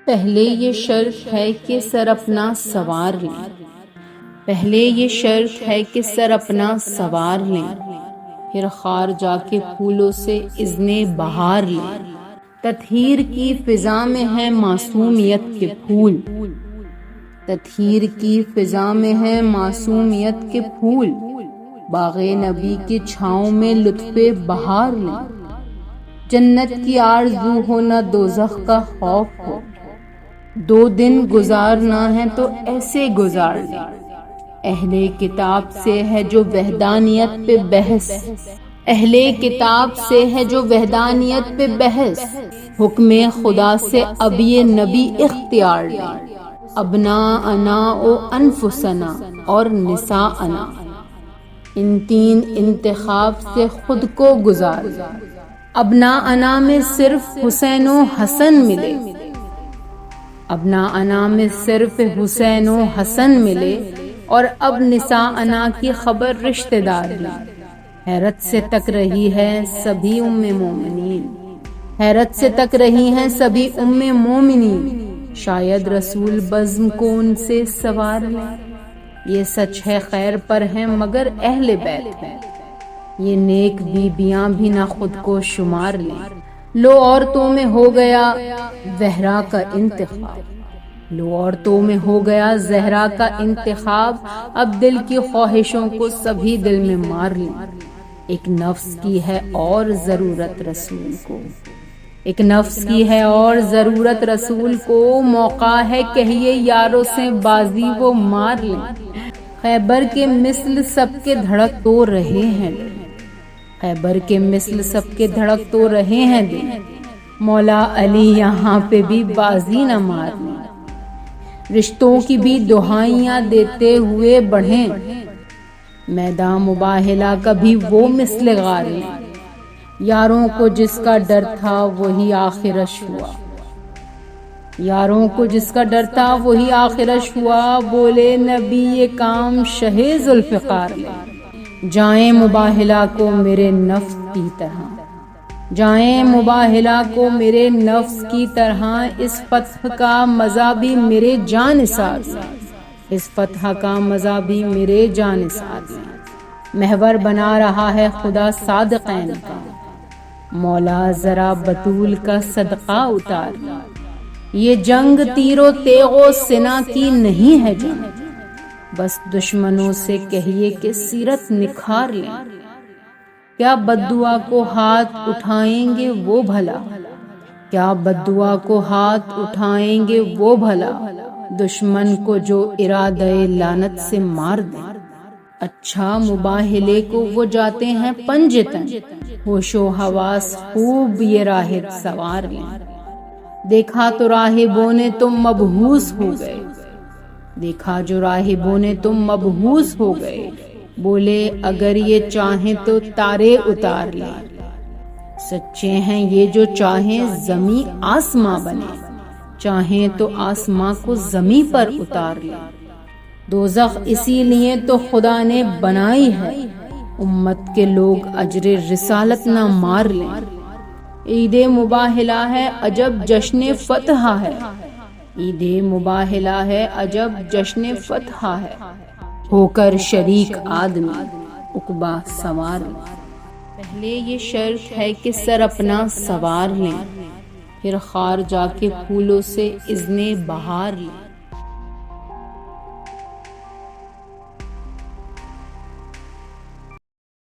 پہلے یہ شرط ہے کہ سر اپنا سوار لیں، پہلے یہ شرط ہے کہ سر اپنا سوار لیں، پھر خار جا کے پھولوں سے اذن بہار لیں۔ تطہیر کی فضا میں ہے معصومیت کے پھول، تطہیر کی فضا میں ہے معصومیت کے پھول، باغ نبی کی چھاؤں میں لطف بہار لیں۔ جنت کی آرزو ہو نہ دوزخ کا خوف ہو، 2 دن گزارنا ہے تو ایسے گزار لیں۔ اہل کتاب سے ہے جو وحدانیت پہ بحث، اہل کتاب سے ہے جو وحدانیت پہ بحث، حکم خدا سے اب یہ نبی اختیار لیں۔ ابناءنا و انفسنا اور نساءنا، ان 3 انتخاب سے خود کو گزار لیں۔ ابناءنا میں صرف حسین و حسن ملے، ابناءنا میں صرف حسین و حسن ملے، اور اب نساءنا کی خبر رشتہ دار لی۔ حیرت سے تک رہی ہے سبھی ام مومنین، حیرت سے تک رہی ہیں سبھی ام مومنین، شاید رسول بزم کو ان سے سوار لیں۔ یہ سچ ہے خیر پر ہیں مگر اہل بیت ہیں، یہ نیک بیبیاں بھی نہ خود کو شمار لیں۔ لو عورتوں میں ہو گیا زہرا کا انتخاب، لو عورتوں میں ہو گیا زہرا کا انتخاب، اب دل کی خواہشوں کو سبھی دل میں مار لیں۔ ایک نفس کی ہے اور ضرورت رسول کو، ایک نفس کی ہے اور ضرورت رسول کو، موقع ہے کہیے یاروں سے بازی وہ مار لیں۔ خیبر کے مثل سب کے دھڑک تو رہے ہیں، خیبر کے مثل سب کے دھڑک تو رہے ہیں دل، مولا علی یہاں پہ بھی بازی نہ مار لیں۔ رشتوں کی بھی دہائیاں دیتے ہوئے بڑھیں، میدان مباہلہ کا بھی وہ مثل غاریں، یاروں کو جس کا ڈر تھا وہی آخرش ہوا، یاروں کو جس کا ڈر تھا وہی آخرش ہوا، بولے نبی یہ کام شہ ذوالفقار لیں۔ جائیں مباہلہ کو میرے نفس کی طرح، جائیں مباہلہ کو میرے نفس کی طرح، اس فتح کا مزہ بھی میرے جانثار لیں، اس فتح کا مزہ بھی میرے جانثار لیں۔ محور بنا رہا ہے خدا صادقین کا، مولا ذرا بطول کا صدقہ اتار لیں۔ یہ جنگ تیر و تیغ و سنا کی نہیں ہے جنگ، بس دشمنوں سے کہیے کہ سیرت نکھار لیں۔ کیا بددعا کو ہاتھ اٹھائیں گے وہ بھلا، کیا بددعا کو ہاتھ اٹھائیں گے وہ بھلا، دشمن کو جو ارادہ لعنت سے مار دیں۔ اچھا مباہلے کو وہ جاتے ہیں پنجتن، ہوش و حواس خوب یہ راہب سوار لیں۔ دیکھا تو راہبوں نے تم مبہوس ہو گئے، دیکھا جو راہبوں نے تم مبہوس ہو گئے، بولے اگر یہ چاہیں تو تارے اتار لیں۔ سچے ہیں یہ جو چاہیں زمیں آسماں بنے، چاہیں تو آسماں کو زمیں پر اتار لیں۔ دوزخ اسی لیے تو خدا نے بنائی ہے، امت کے لوگ اجر رسالت نہ مار لیں۔ عید مباہلہ ہے عجب جشن فتح ہے، عید مباہلہ ہے عجب جشن فتح ہے، ہو کر شریک آدمی عقبہ سوار لیں۔ پہلے یہ شرط ہے کہ سر اپنا سوار لیں، پھر خار جا کے پھولوں سے اذن بہار لیں۔